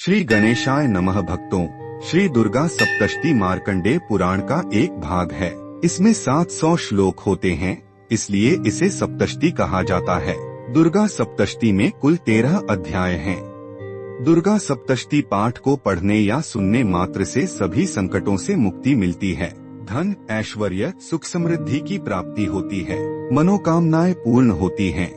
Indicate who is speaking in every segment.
Speaker 1: श्री गणेशाय नमः। भक्तों, श्री दुर्गा सप्तशती मार्कंडेय पुराण का एक भाग है। इसमें 700 श्लोक होते हैं, इसलिए इसे सप्तशती कहा जाता है। दुर्गा सप्तशती में कुल 13 अध्याय हैं। दुर्गा सप्तशती पाठ को पढ़ने या सुनने मात्र से सभी संकटों से मुक्ति मिलती है। धन, ऐश्वर्य, सुख समृद्धि की प्राप्ति होती है। मनोकामनाएं पूर्ण होती हैं।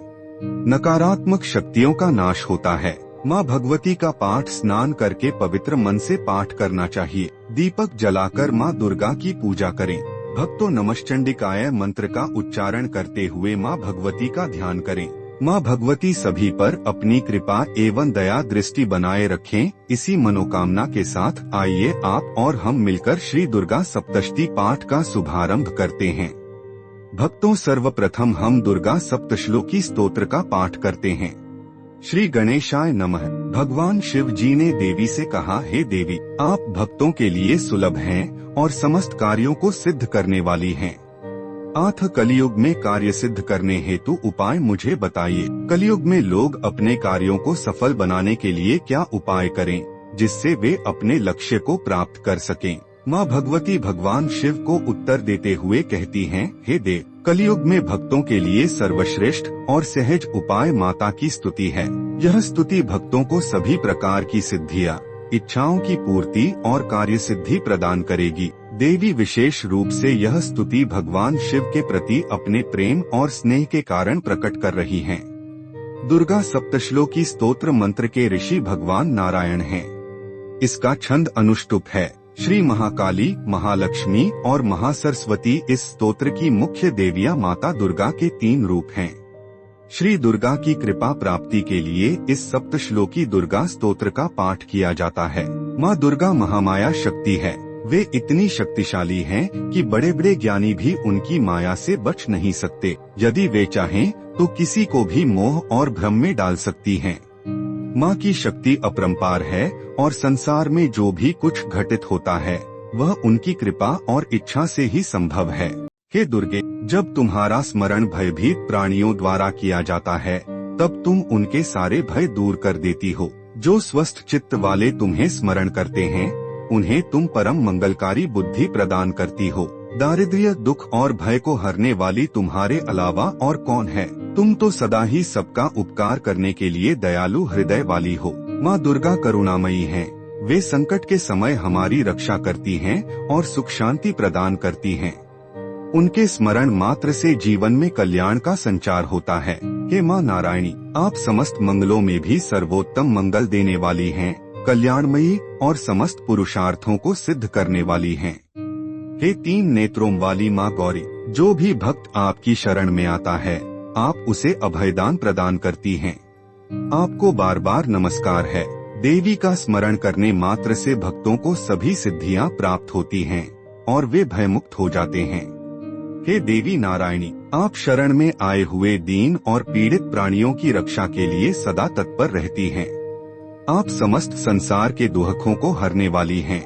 Speaker 1: नकारात्मक शक्तियों का नाश होता है। माँ भगवती का पाठ स्नान करके पवित्र मन से पाठ करना चाहिए। दीपक जलाकर माँ दुर्गा की पूजा करें। भक्तों, नमश्चंडिकाय मंत्र का उच्चारण करते हुए माँ भगवती का ध्यान करें। माँ भगवती सभी पर अपनी कृपा एवं दया दृष्टि बनाए रखें। इसी मनोकामना के साथ आइए आप और हम मिलकर श्री दुर्गा सप्तशती पाठ का शुभारंभ करते हैं। भक्तों, सर्वप्रथम हम दुर्गा सप्तश्लोकी स्तोत्र का पाठ करते हैं। श्री गणेशाय नमः। भगवान शिव जी ने देवी से कहा, हे देवी, आप भक्तों के लिए सुलभ हैं और समस्त कार्यों को सिद्ध करने वाली हैं। आथ कलयुग में कार्य सिद्ध करने हेतु उपाय मुझे बताइए। कलयुग में लोग अपने कार्यों को सफल बनाने के लिए क्या उपाय करें, जिससे वे अपने लक्ष्य को प्राप्त कर सकें। माँ भगवती भगवान शिव को उत्तर देते हुए कहती हैं, हे देव, कलयुग में भक्तों के लिए सर्वश्रेष्ठ और सहज उपाय माता की स्तुति है। यह स्तुति भक्तों को सभी प्रकार की सिद्धियाँ, इच्छाओं की पूर्ति और कार्य सिद्धि प्रदान करेगी। देवी विशेष रूप से यह स्तुति भगवान शिव के प्रति अपने प्रेम और स्नेह के कारण प्रकट कर रही हैं। दुर्गा सप्तश्लोकी स्तोत्र मंत्र के ऋषि भगवान नारायण हैं। इसका छंद अनुष्टुप है। श्री महाकाली, महालक्ष्मी और महासरस्वती इस स्तोत्र की मुख्य देवियां माता दुर्गा के 3 रूप हैं। श्री दुर्गा की कृपा प्राप्ति के लिए इस सप्तश्लोकी दुर्गा स्तोत्र का पाठ किया जाता है। माँ दुर्गा महामाया शक्ति है। वे इतनी शक्तिशाली हैं कि बड़े बड़े ज्ञानी भी उनकी माया से बच नहीं सकते। यदि वे चाहें तो किसी को भी मोह और भ्रम में डाल सकती हैं। माँ की शक्ति अपरंपार है और संसार में जो भी कुछ घटित होता है वह उनकी कृपा और इच्छा से ही संभव है। हे दुर्गे, जब तुम्हारा स्मरण भयभीत प्राणियों द्वारा किया जाता है तब तुम उनके सारे भय दूर कर देती हो। जो स्वस्थ चित्त वाले तुम्हें स्मरण करते हैं उन्हें तुम परम मंगलकारी बुद्धि प्रदान करती हो। दारिद्र्य, दुख और भय को हरने वाली तुम्हारे अलावा और कौन है। तुम तो सदा ही सबका उपकार करने के लिए दयालु हृदय वाली हो। माँ दुर्गा करुणामयी हैं। वे संकट के समय हमारी रक्षा करती हैं और सुख शांति प्रदान करती हैं। उनके स्मरण मात्र से जीवन में कल्याण का संचार होता है। हे माँ नारायणी, आप समस्त मंगलों में भी सर्वोत्तम मंगल देने वाली हैं, कल्याणमयी और समस्त पुरुषार्थों को सिद्ध करने वाली हैं। हे 3 नेत्रों वाली माँ गौरी, जो भी भक्त आपकी शरण में आता है आप उसे अभयदान प्रदान करती हैं। आपको बार बार नमस्कार है। देवी का स्मरण करने मात्र से भक्तों को सभी सिद्धियां प्राप्त होती हैं और वे भयमुक्त हो जाते हैं। हे देवी नारायणी, आप शरण में आए हुए दीन और पीड़ित प्राणियों की रक्षा के लिए सदा तत्पर रहती हैं। आप समस्त संसार के दुखों को हरने वाली हैं।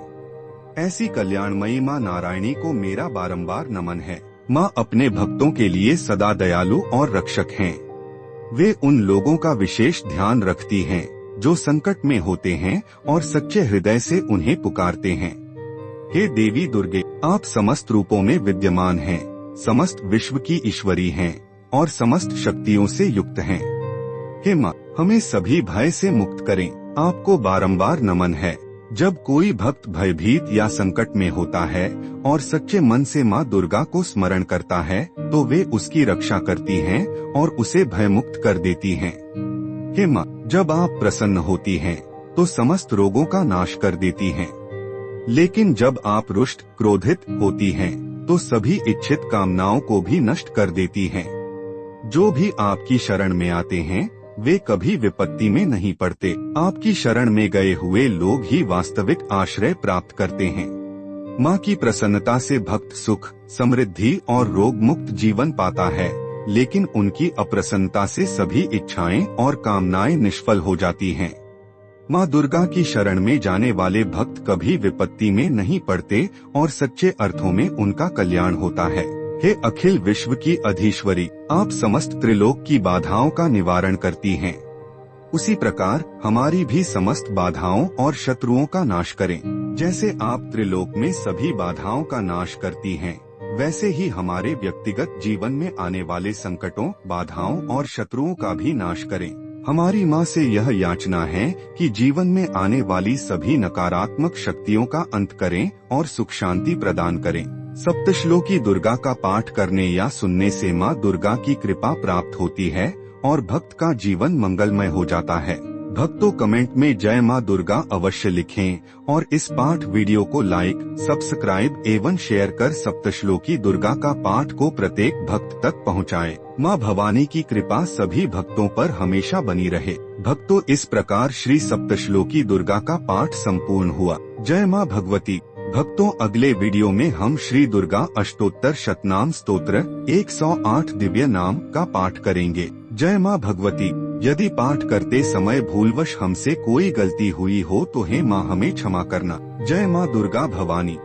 Speaker 1: ऐसी कल्याणमयी माँ नारायणी को मेरा बारंबार नमन है। माँ अपने भक्तों के लिए सदा दयालु और रक्षक हैं। वे उन लोगों का विशेष ध्यान रखती हैं जो संकट में होते हैं और सच्चे हृदय से उन्हें पुकारते हैं। हे देवी दुर्गे, आप समस्त रूपों में विद्यमान हैं, समस्त विश्व की ईश्वरी हैं और समस्त शक्तियों से युक्त हैं। हे माँ, हमें सभी भय से मुक्त करें। आपको बारंबार नमन है। जब कोई भक्त भयभीत या संकट में होता है और सच्चे मन से माँ दुर्गा को स्मरण करता है तो वे उसकी रक्षा करती हैं और उसे भयमुक्त कर देती हैं। हे माँ, जब आप प्रसन्न होती हैं तो समस्त रोगों का नाश कर देती हैं, लेकिन जब आप रुष्ट क्रोधित होती हैं तो सभी इच्छित कामनाओं को भी नष्ट कर देती हैं। जो भी आपकी शरण में आते हैं वे कभी विपत्ति में नहीं पड़ते। आपकी शरण में गए हुए लोग ही वास्तविक आश्रय प्राप्त करते हैं। माँ की प्रसन्नता से भक्त सुख, समृद्धि और रोग मुक्त जीवन पाता है, लेकिन उनकी अप्रसन्नता से सभी इच्छाएं और कामनाएं निष्फल हो जाती हैं। माँ दुर्गा की शरण में जाने वाले भक्त कभी विपत्ति में नहीं पड़ते और सच्चे अर्थों में उनका कल्याण होता है। हे अखिल विश्व की अधीश्वरी, आप समस्त त्रिलोक की बाधाओं का निवारण करती हैं। उसी प्रकार हमारी भी समस्त बाधाओं और शत्रुओं का नाश करें। जैसे आप त्रिलोक में सभी बाधाओं का नाश करती हैं, वैसे ही हमारे व्यक्तिगत जीवन में आने वाले संकटों, बाधाओं और शत्रुओं का भी नाश करें। हमारी माँ से यह याचना है कि जीवन में आने वाली सभी नकारात्मक शक्तियों का अंत करें और सुख शांति प्रदान करें। सप्तश्लोकी दुर्गा का पाठ करने या सुनने से माँ दुर्गा की कृपा प्राप्त होती है और भक्त का जीवन मंगलमय हो जाता है। भक्तों कमेंट में जय माँ दुर्गा अवश्य लिखें और इस पाठ वीडियो को लाइक, सब्सक्राइब एवं शेयर कर सप्तश्लोकी दुर्गा का पाठ को प्रत्येक भक्त तक पहुँचाएं। माँ भवानी की कृपा सभी भक्तों पर हमेशा बनी रहे। भक्तों, इस प्रकार श्री सप्तश्लोकी दुर्गा का पाठ संपूर्ण हुआ। जय माँ भगवती। भक्तों, अगले वीडियो में हम श्री दुर्गा अष्टोत्तर शतनाम स्तोत्र 108 दिव्य नाम का पाठ करेंगे। जय माँ भगवती। यदि पाठ करते समय भूलवश हमसे कोई गलती हुई हो तो हे माँ हमें क्षमा करना। जय माँ दुर्गा भवानी।